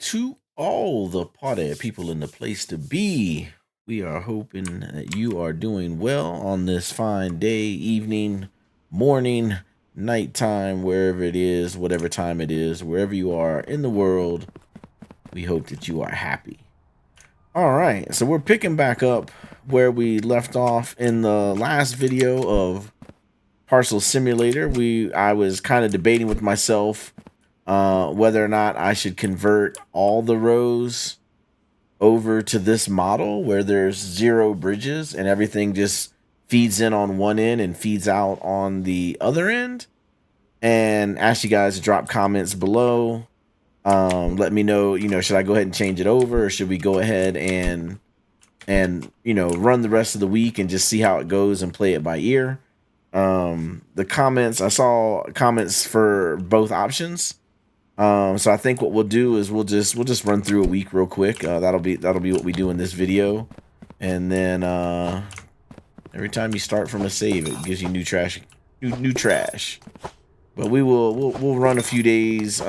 to all the party people in the place to be. We are hoping that you are doing well on this fine day, evening, morning, nighttime, wherever it is, whatever time it is, wherever you are in the world. We hope that you are happy. All right, so we're picking back up where we left off in the last video of Parcel Simulator. I was kind of debating with myself whether or not I should convert all the rows over to this model where there's 0 bridges and everything just feeds in on one end and feeds out on the other end. And ask you guys to drop comments below. Let me know, should I go ahead and change it over, or should we go ahead and run the rest of the week and just see how it goes and play it by ear. The comments, I saw comments for both options. So I think what we'll do is we'll just run through a week real quick. That'll be what we do in this video. And then every time you start from a save, it gives you new trash. But we'll run a few days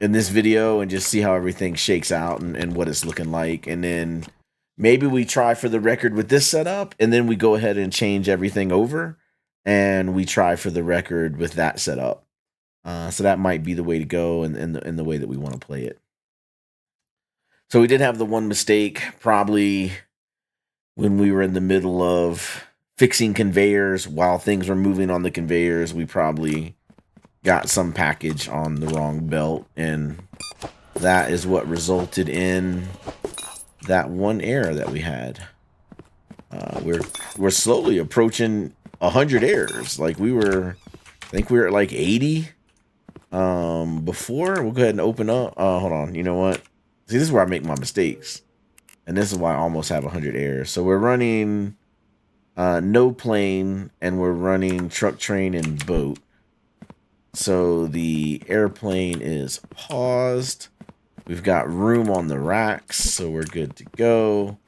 in this video and just see how everything shakes out and what it's looking like. And then maybe we try for the record with this setup, and then we go ahead and change everything over and we try for the record with that setup. So that might be the way to go and the way that we want to play it. So we did have the one mistake probably when we were in the middle of fixing conveyors while things were moving on the conveyors. We probably got some package on the wrong belt, and that is what resulted in that one error that we had. We're slowly approaching 100 errors. Like I think we were at like 80 before. We'll go ahead and open up. Hold on. You know what? See, this is where I make my mistakes, and this is why I almost have 100 errors. So we're running no plane, and we're running truck, train, and boat. So the airplane is paused. We've got room on the racks, so we're good to go.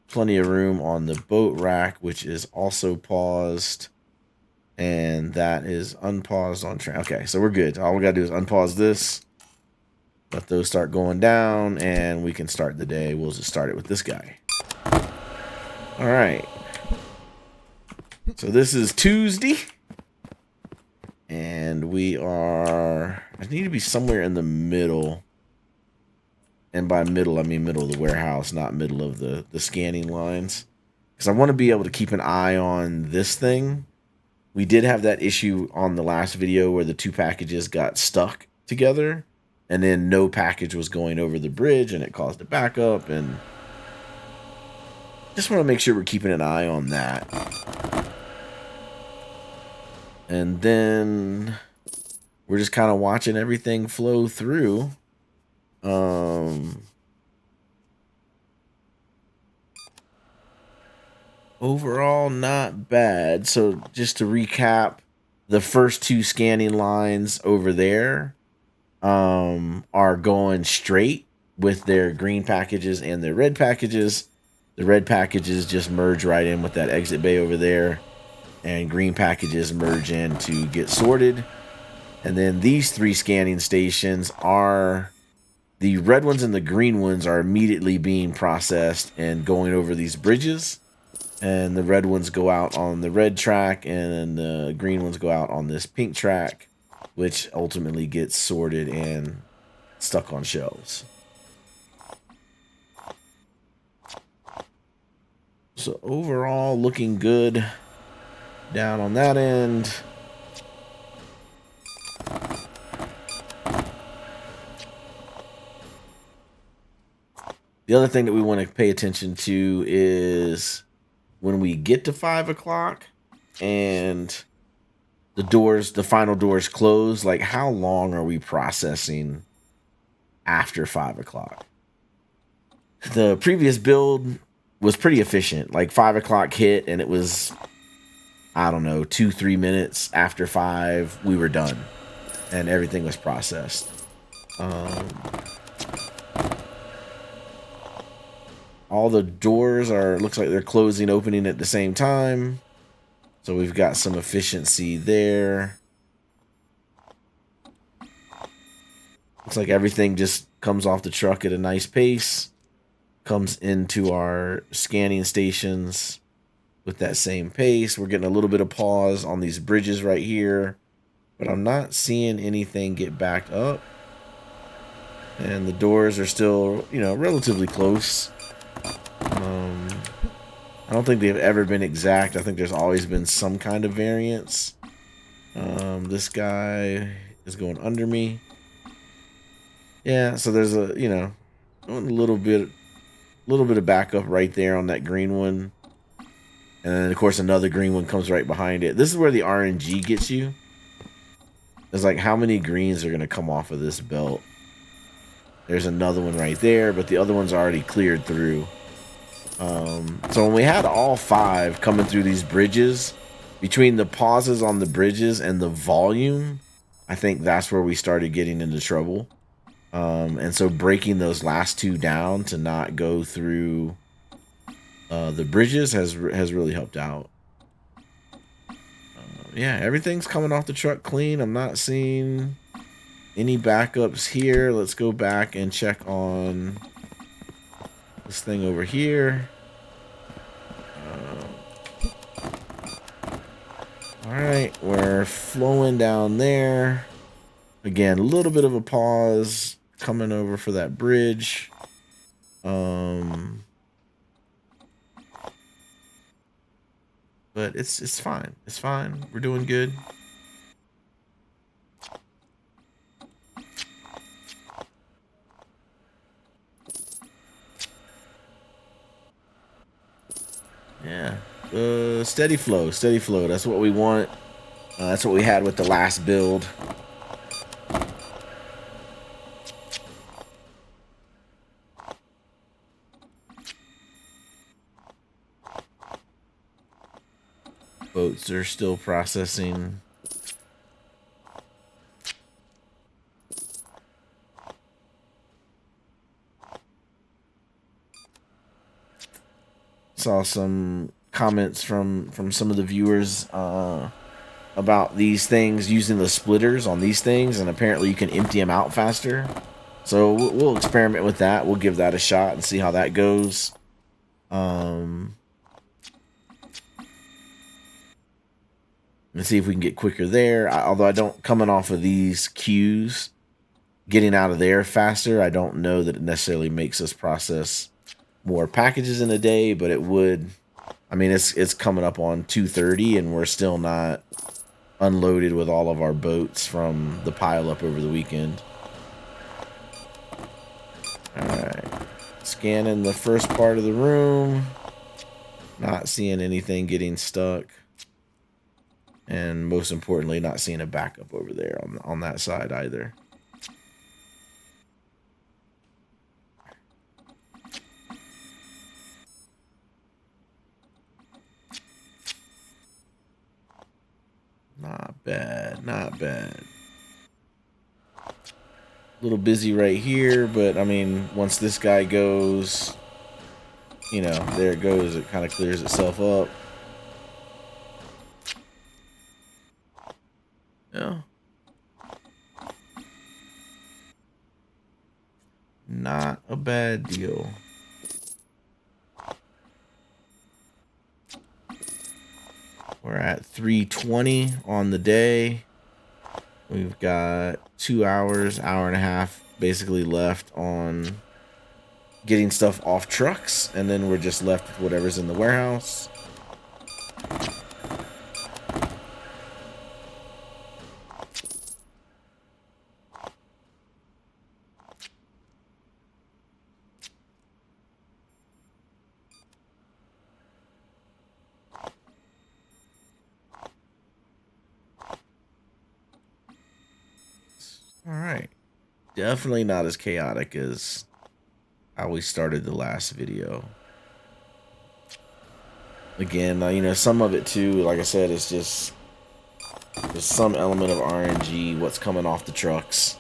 Plenty of room on the boat rack, which is also paused. And that is unpaused on train. Okay, so we're good. All we got to do is unpause this. Let those start going down, and we can start the day. We'll just start it with this guy. All right. So this is Tuesday. And I need to be somewhere in the middle. And by middle, I mean middle of the warehouse, not middle of the scanning lines. Because I want to be able to keep an eye on this thing. We did have that issue on the last video where the 2 packages got stuck together. And then no package was going over the bridge, and it caused a backup. And just want to make sure we're keeping an eye on that. And then we're just kind of watching everything flow through. Overall, not bad. So just to recap, the first 2 scanning lines over there are going straight with their green packages and their red packages. The red packages just merge right in with that exit bay over there, and green packages merge in to get sorted. And then these 3 scanning stations are the red ones, and the green ones are immediately being processed and going over these bridges. And the red ones go out on the red track, and the green ones go out on this pink track, which ultimately gets sorted and stuck on shelves. So overall, looking good down on that end. The other thing that we want to pay attention to is when we get to 5 o'clock and the final doors close, like how long are we processing after 5 o'clock? The previous build was pretty efficient. Like 5 o'clock hit, and it was, I don't know, 2-3 minutes after 5, we were done, and everything was processed. All the doors looks like they're closing, opening at the same time. So we've got some efficiency there. Looks like everything just comes off the truck at a nice pace, comes into our scanning stations with that same pace. We're getting a little bit of pause on these bridges right here, but I'm not seeing anything get backed up. And the doors are still, you know, relatively close. I don't think they've ever been exact. I think there's always been some kind of variance. This guy is going under me. Yeah, so there's a, you know, a little bit of backup right there on that green one. And then, of course, another green one comes right behind it. This is where the RNG gets you. It's like, how many greens are going to come off of this belt? There's another one right there, but the other one's already cleared through. So when we had all 5 coming through these bridges, between the pauses on the bridges and the volume, I think that's where we started getting into trouble. And so breaking those last 2 down to not go through the bridges has really helped out. Yeah, everything's coming off the truck clean. I'm not seeing any backups here. Let's go back and check on this thing over here. All right, we're flowing down there. Again, a little bit of a pause coming over for that bridge. But it's fine. It's fine. We're doing good. Yeah. Steady flow. Steady flow. That's what we want. That's what we had with the last build. Boats are still processing. Saw some comments from some of the viewers about these things using the splitters on these things, and apparently you can empty them out faster. So we'll experiment with that. We'll give that a shot and see how that goes. And see if we can get quicker there. Although I don't, coming off of these queues, getting out of there faster, I don't know that it necessarily makes us process more packages in a day, but it would. I mean, it's coming up on 2:30, and we're still not unloaded with all of our boats from the pile up over the weekend. All right, scanning the first part of the room, not seeing anything getting stuck. And most importantly, not seeing a backup over there on that side either. Not bad, not bad. A little busy right here, but I mean, once this guy goes, you know, there it goes. It kind of clears itself up. Yeah. Not a bad deal. We're at 3:20 on the day. We've got 2 hours, hour and a half basically left on getting stuff off trucks, and then we're just left with whatever's in the warehouse. All right. Definitely not as chaotic as how we started the last video. Again, you know, some of it too, like I said, it's just there's some element of RNG, what's coming off the trucks.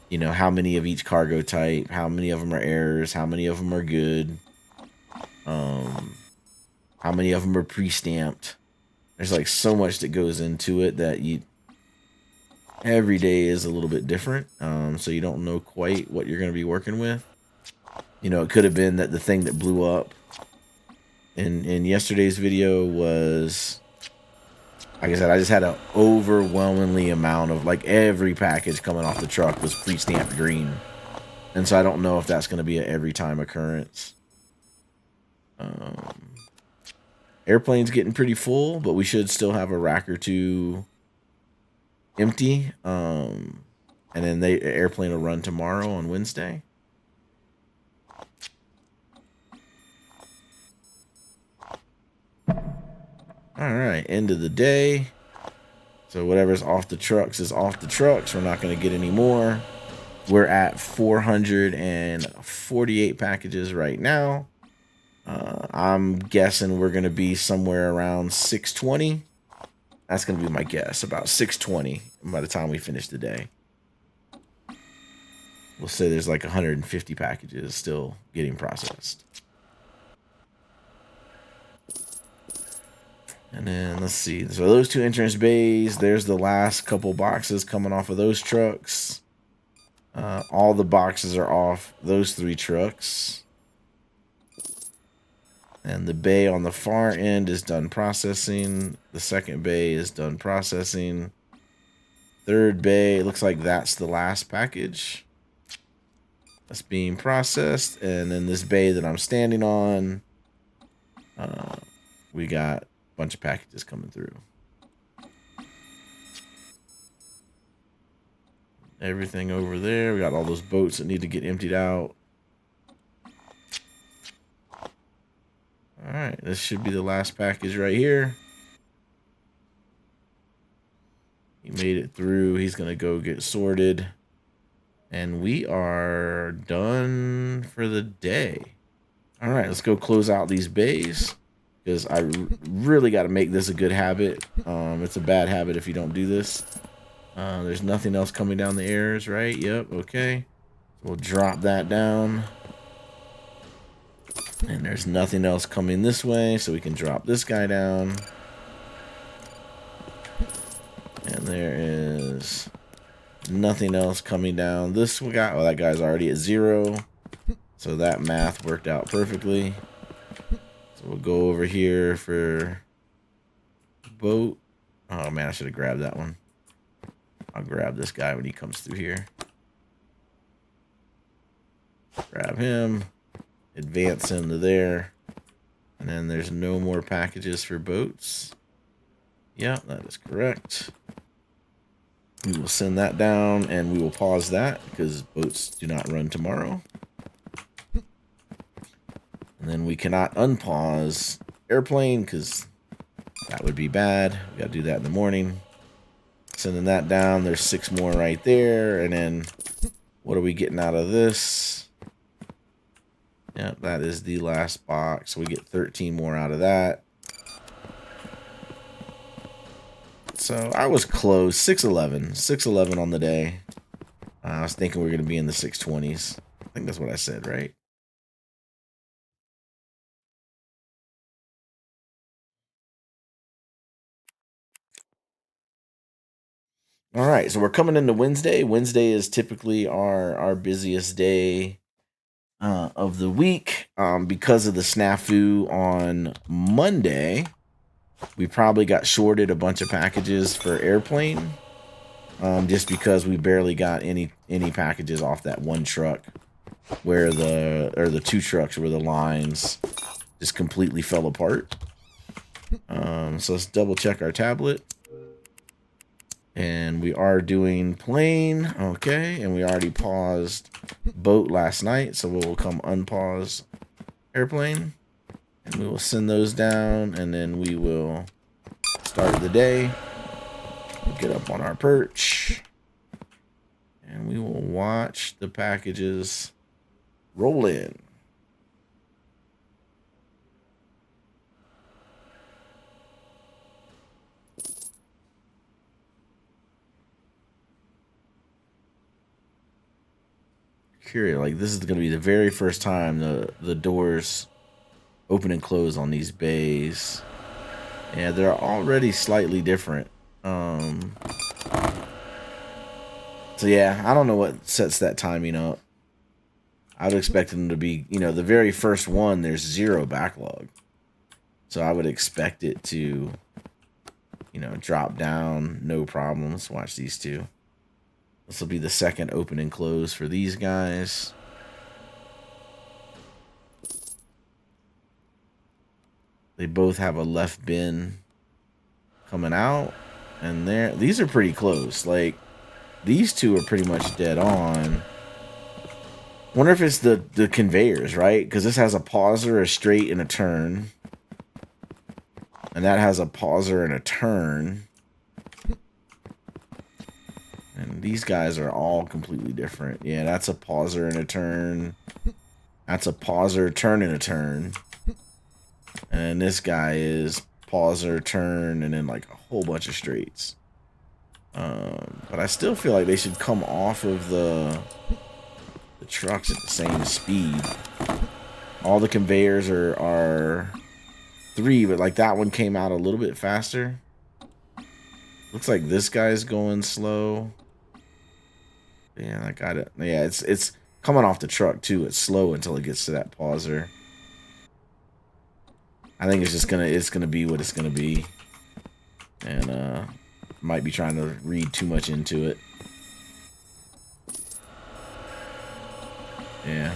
You know, how many of each cargo type, how many of them are errors, how many of them are good, how many of them are pre-stamped. There's like so much that goes into it that every day is a little bit different. So you don't know quite what you're going to be working with. You know, it could have been that the thing that blew up in yesterday's video was, like I said, I just had an overwhelmingly amount of, like, every package coming off the truck was pre-stamped green. And so I don't know if that's going to be an every time occurrence. Airplane's getting pretty full, but we should still have a rack or two empty. And then the airplane will run tomorrow on Wednesday. All right, end of the day. So whatever's off the trucks is off the trucks. We're not going to get any more. We're at 448 packages right now. I'm guessing we're going to be somewhere around 620. That's going to be my guess, about 620 by the time we finish the day. We'll say there's like 150 packages still getting processed. And then let's see. So those two entrance bays, there's the last couple boxes coming off of those trucks. All the boxes are off those three trucks. And the bay on the far end is done processing. The second bay is done processing. Third bay, it looks like that's the last package that's being processed. And then this bay that I'm standing on, we got a bunch of packages coming through. Everything over there, we got all those boats that need to get emptied out. All right, this should be the last package right here. He made it through. He's going to go get sorted. And we are done for the day. All right, let's go close out these bays, because I really got to make this a good habit. It's a bad habit if you don't do this. There's nothing else coming down the airs, right? Yep, okay. So we'll drop that down. And there's nothing else coming this way, so we can drop this guy down. And there is nothing else coming down this guy. Oh, that guy's already at 0. So that math worked out perfectly. So we'll go over here for boat. Oh man, I should have grabbed that one. I'll grab this guy when he comes through here. Grab him. Advance him to there. And then there's no more packages for boats. Yeah, that is correct. We will send that down and we will pause that because boats do not run tomorrow. And then we cannot unpause airplane because that would be bad. We got to do that in the morning. Sending that down. There's 6 more right there. And then what are we getting out of this? Yep, that is the last box. We get 13 more out of that. So I was close. 611. 611 on the day. I was thinking we were going to be in the 620s. I think that's what I said, right? All right, so we're coming into Wednesday. Wednesday is typically our busiest day of the week. Because of the snafu on Monday, we probably got shorted a bunch of packages for airplane. Just because we barely got any packages off that one truck where the 2 trucks where the lines just completely fell apart. So let's double check our tablet. And we are doing plane, okay, and we already paused boat last night, so we'll come unpause airplane, and we will send those down, and then we will start the day. We'll get up on our perch, and we will watch the packages roll in. Curious, like this is going to be the very first time the doors open and close on these bays. Yeah, they're already slightly different. So yeah, I don't know what sets that timing up. I would expect them to be, you know, the very first one, there's 0 backlog. So I would expect it to, you know, drop down, no problems. Watch these two. This will be the second open and close for these guys. They both have a left bin coming out. And these are pretty close. Like, these two are pretty much dead on. Wonder if it's the conveyors, right? Because this has a pauser, a straight, and a turn. And that has a pauser and a turn. And these guys are all completely different. Yeah, that's a pauser and a turn. That's a pauser, turn, and a turn. And this guy is pauser, turn, and then like a whole bunch of straights. But I still feel like they should come off of the trucks at the same speed. All the conveyors are 3, but like that one came out a little bit faster. Looks like this guy's going slow. Yeah, I got it. Yeah, it's coming off the truck too. It's slow until it gets to that pauser. I think it's gonna be what it's gonna be. And might be trying to read too much into it. Yeah.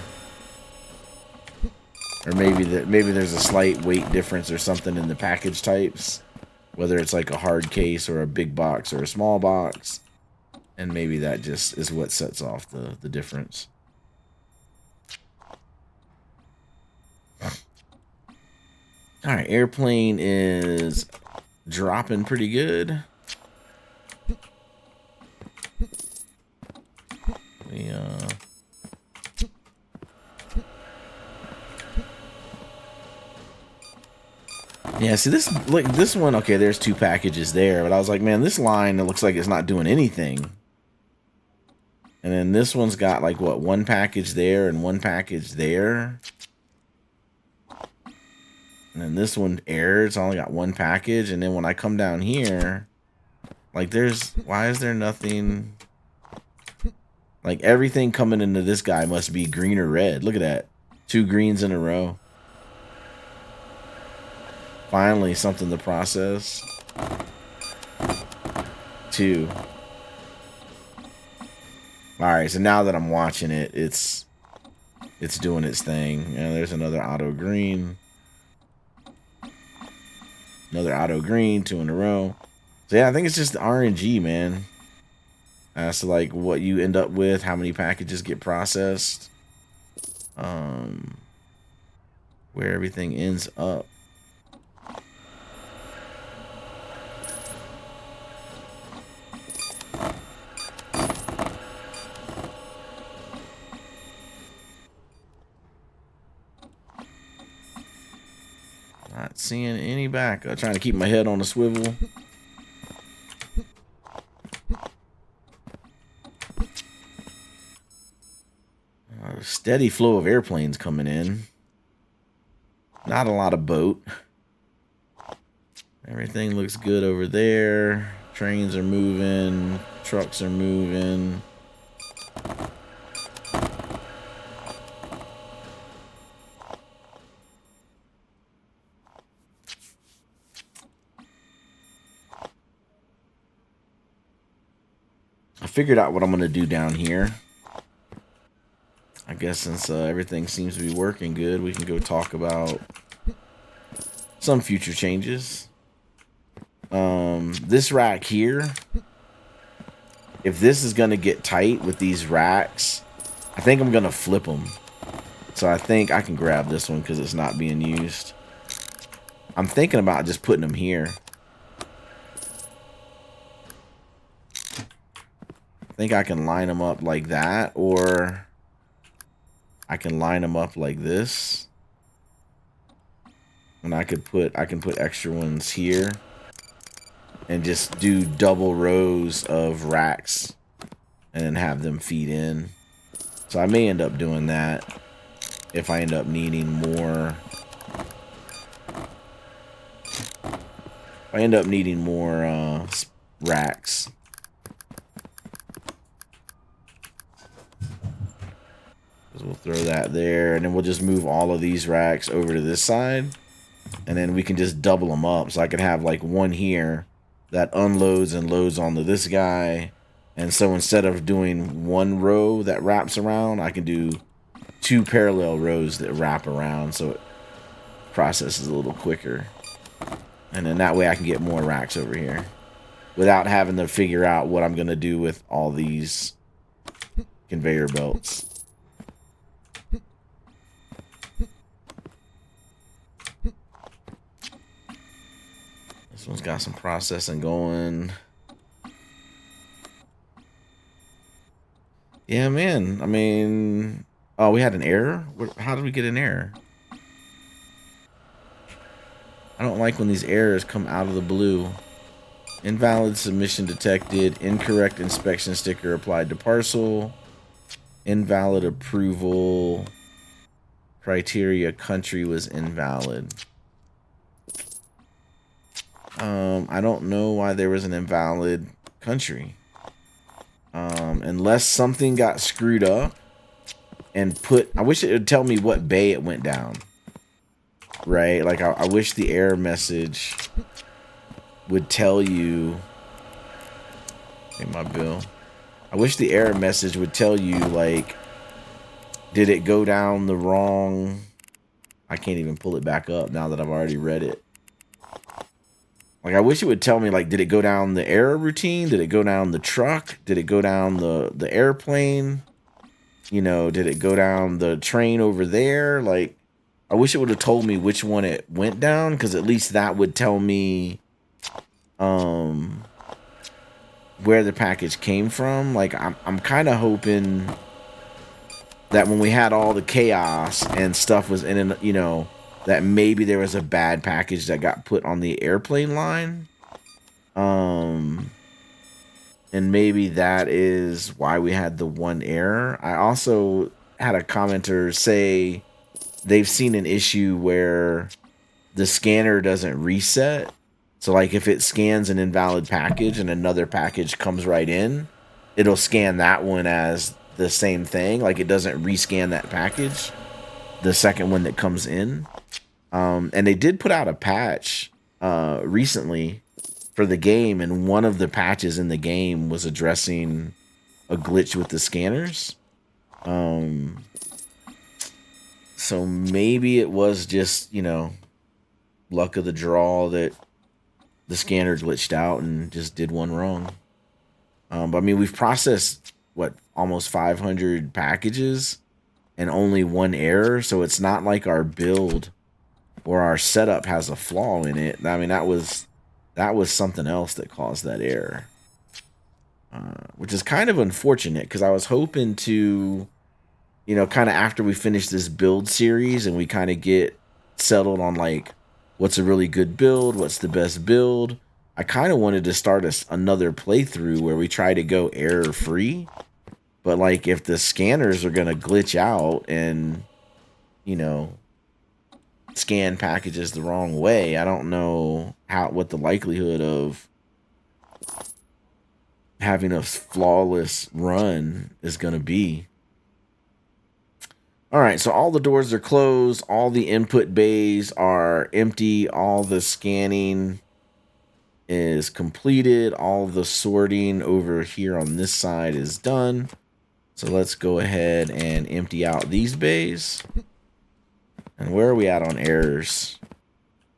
Or maybe there's a slight weight difference or something in the package types. Whether it's like a hard case or a big box or a small box. And maybe that just is what sets off the difference. Alright, airplane is dropping pretty good. Yeah, see this, like this one, okay, there's 2 packages there, but I was like, man, this line, it looks like it's not doing anything. And then this one's got like what, 1 package there and 1 package there. And then this one errors, it's only got 1 package, and then when I come down here, like why is there nothing? Like everything coming into this guy must be green or red. Look at that. 2 greens in a row. Finally, something to process. 2. Alright, so now that I'm watching it, it's doing its thing. And there's another auto green. Another auto green, 2 in a row. So yeah, I think it's just RNG, man. As to like what you end up with, how many packages get processed. Where everything ends up. Not seeing any back. I'm trying to keep my head on a swivel. Steady flow of airplanes coming in. Not a lot of boat. Everything looks good over there. Trains are moving. Trucks are moving. I figured out what I'm going to do down here. I guess since everything seems to be working good, we can go talk about some future changes. This rack here, if this is going to get tight with these racks, I think I'm going to flip them. So I think I can grab this one because it's not being used. I'm thinking about just putting them here. I think I can line them up like that, or I can line them up like this. And I can put extra ones here and just do double rows of racks and then have them feed in. So I may end up doing that if I end up needing more. If I end up needing more racks. So we'll throw that there, and then we'll just move all of these racks over to this side. And then we can just double them up. So I could have like one here that unloads and loads onto this guy. And so instead of doing one row that wraps around, I can do 2 parallel rows that wrap around. So it processes a little quicker. And then that way I can get more racks over here without having to figure out what I'm going to do with all these conveyor belts. This one's got some processing going. Yeah, man. I mean, oh, we had an error? How did we get an error? I don't like when these errors come out of the blue. Invalid submission detected. Incorrect inspection sticker applied to parcel. Invalid approval. Criteria country was invalid. I don't know why there was an invalid country. Unless something got screwed up and put... I wish it would tell me what bay it went down. Right? Like, I wish the error message would tell you... Pay my bill. I wish the error message would tell you, like... Did it go down the wrong... I can't even pull it back up now that I've already read it. Like, I wish it would tell me, like, did it go down the error routine? Did it go down the truck? Did it go down the airplane? You know, did it go down the train over there? Like, I wish it would have told me which one it went down, because at least that would tell me where the package came from. Like, I'm kind of hoping that when we had all the chaos and stuff was in, you know, that maybe there was a bad package that got put on the airplane line. And maybe that is why we had the one error. I also had a commenter say they've seen an issue where the scanner doesn't reset. So, like, if it scans an invalid package and another package comes right in, it'll scan that one as the same thing. Like, it doesn't rescan that package, the second one that comes in. And they did put out a patch recently for the game, and one of the patches in the game was addressing a glitch with the scanners. So maybe it was just, you know, luck of the draw that the scanner glitched out and just did one wrong. But I mean, we've processed, what, almost 500 packages and only one error, so it's not like our build or our setup has a flaw in it. I mean, that was something else that caused that error, which is kind of unfortunate, because I was hoping to, you know, kind of after we finish this build series and we kind of get settled on, like, what's a really good build, what's the best build, I kind of wanted to start another playthrough where we try to go error free. But, like, if the scanners are going to glitch out and, you know, scan packages the wrong way, I don't know what the likelihood of having a flawless run is going to be. All right, so all the doors are closed, all the input bays are empty, all the scanning is completed, all the sorting over here on this side is done. So let's go ahead and empty out these bays. And where are we at on errors?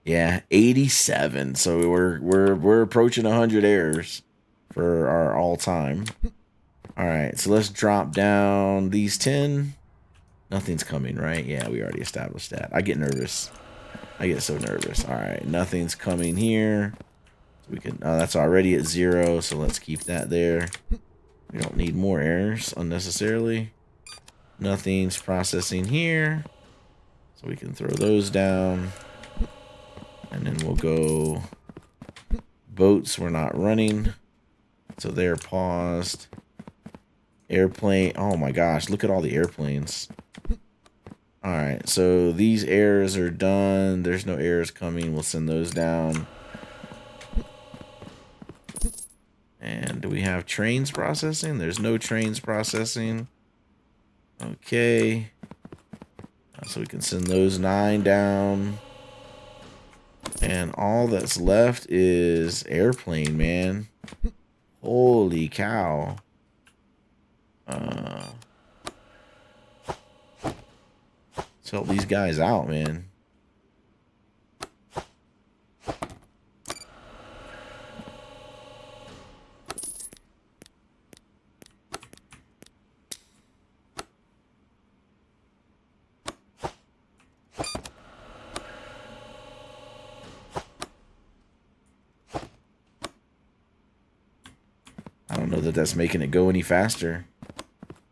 Yeah, 87. So we're approaching 100 errors for our all-time. All right, so let's drop down these 10. Nothing's coming, right? Yeah, we already established that. I get nervous. I get so nervous. All right, nothing's coming here. We can. That's already at 0, so let's keep that there. We don't need more errors unnecessarily. Nothing's processing here, so we can throw those down. And then we'll go boats. We're not running, so they're paused. Airplane. Oh my gosh, look at all the airplanes. All right, so these errors are done. There's no errors coming. We'll send those down. And do we have trains processing? There's no trains processing. Okay. So we can send those 9 down. And all that's left is airplane, man. Holy cow. Let's help these guys out, man. I don't know that that's making it go any faster.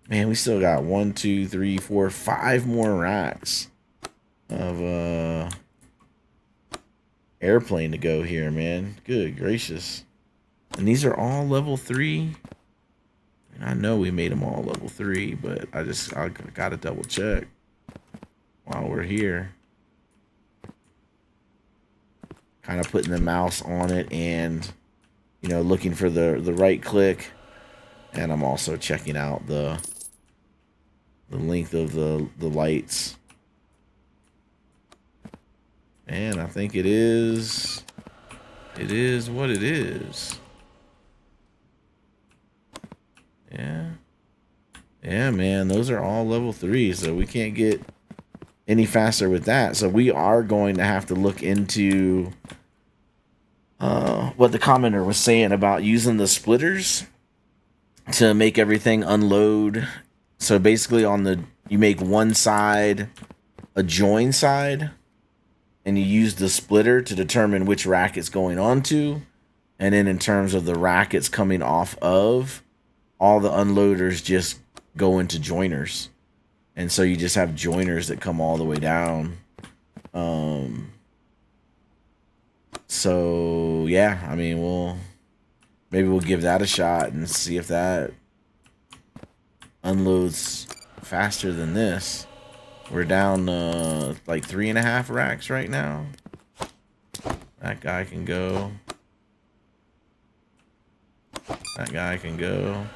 Man, we still got 1, 2, 3, 4, 5 more racks of airplane to go here, man. Good gracious. And these are all level 3. And I know we made them all level 3, but I gotta double check while we're here. Kind of putting the mouse on it and, you know, looking for the right click. And I'm also checking out the length of the lights. And I think it is what it is. Yeah. Yeah, man, those are all level 3, so we can't get any faster with that. So we are going to have to look into what the commenter was saying about using the splitters to make everything unload. So basically you make one side a join side, and you use the splitter to determine which rack it's going onto. And then in terms of the rack it's coming off of, all the unloaders just go into joiners. And so you just have joiners that come all the way down. So yeah, I mean, maybe we'll give that a shot and see if that unloads faster than this. We're down like 3.5 racks right now. That guy can go. That guy can go.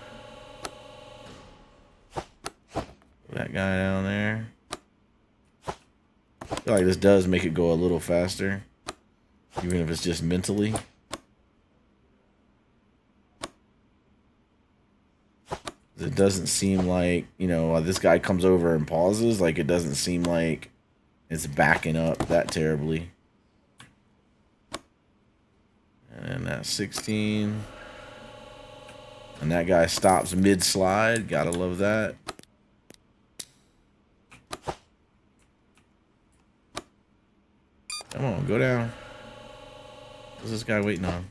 That guy down there. I feel like this does make it go a little faster, even if it's just mentally. It doesn't seem like, you know, this guy comes over and pauses. Like, it doesn't seem like it's backing up that terribly. And that's 16. And that guy stops mid-slide. Gotta love that. Come on, go down. What's this guy waiting on?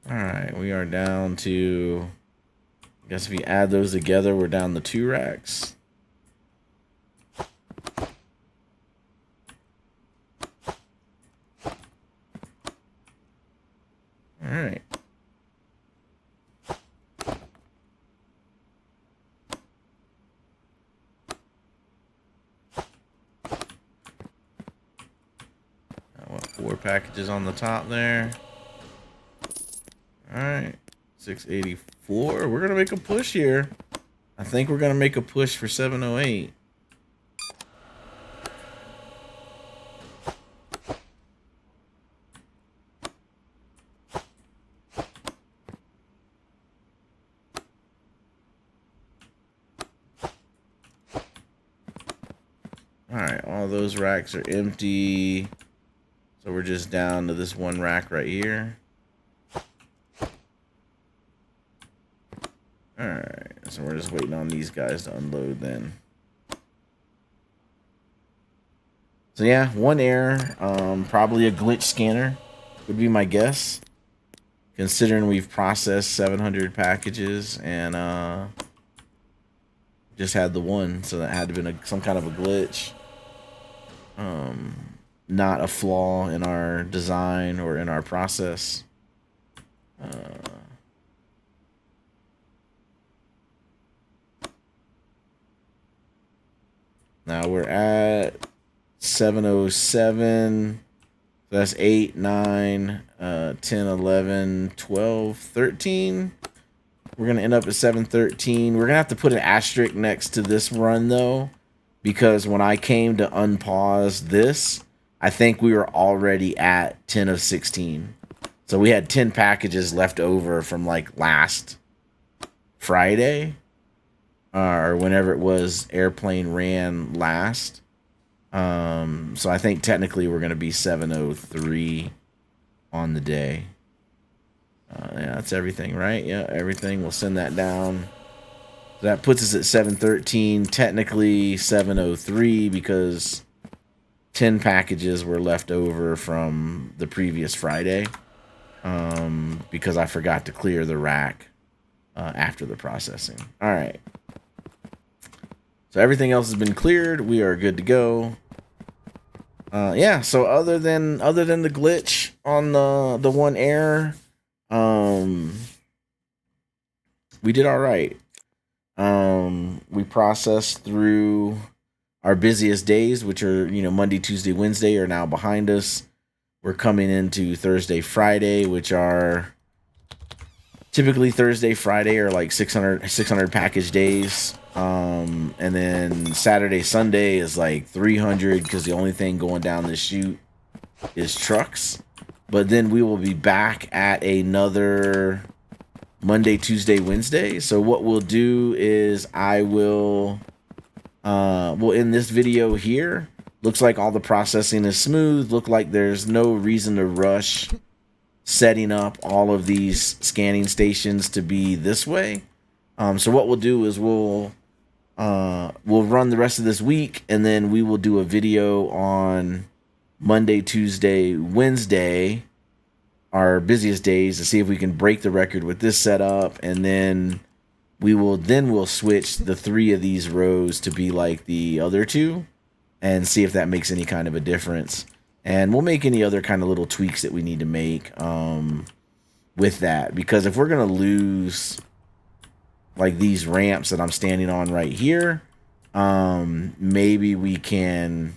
Alright, we are down to... I guess if you add those together, we're down to 2 racks. Alright. What, 4 packages on the top there. Alright. 684. We're going to make a push here. I think we're going to make a push for 708. Alright, all those racks are empty. So we're just down to this one rack right here. Alright, so we're just waiting on these guys to unload then. So yeah, 1 error. Probably a glitch scanner would be my guess. Considering we've processed 700 packages and just had the 1, so that had to have been some kind of a glitch. Not a flaw in our design or in our process. Now we're at 707. So that's 8, 9, 10, 11, 12, 13. We're going to end up at 713. We're going to have to put an asterisk next to this run, though, because when I came to unpause this, I think we were already at 10 of 16. So we had 10 packages left over from like last Friday or whenever it was airplane ran last. So I think technically we're going to be 703 on the day. Yeah, that's everything, right? Yeah, everything. We'll send that down. That puts us at 713, technically 703 because 10 packages were left over from the previous Friday because I forgot to clear the rack after the processing. All right. So everything else has been cleared. We are good to go. Yeah, so other than the glitch on the one error, we did all right. We processed through our busiest days, which are, Monday, Tuesday, Wednesday are now behind us. We're coming into Thursday, Friday, which are typically Thursday, Friday are like 600 package days. And then Saturday, Sunday is like 300 because the only thing going down the chute is trucks. But then we will be back at another Monday, Tuesday, Wednesday. So what we'll do is I will end this video here. Looks like all the processing is smooth. Look like there's no reason to rush setting up all of these scanning stations to be this way. So what we'll do is we'll run the rest of this week, and then we will do a video on Monday, Tuesday, Wednesday, our busiest days, to see if we can break the record with this setup, and then we'll switch the 3 of these rows to be like the other 2 and see if that makes any kind of a difference. And we'll make any other kind of little tweaks that we need to make with that, because if we're going to lose like these ramps that I'm standing on right here, maybe we can,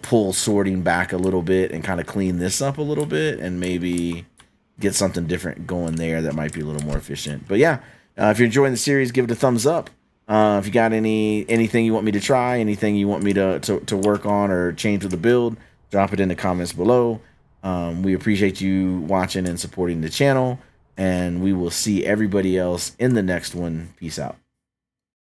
pull sorting back a little bit and kind of clean this up a little bit and maybe get something different going there that might be a little more efficient. But yeah, if you're enjoying the series, give it a thumbs up. If you got anything you want me to try, anything you want me to work on or change with the build, drop it in the comments below. We appreciate you watching and supporting the channel, and we will see everybody else in the next one. Peace out.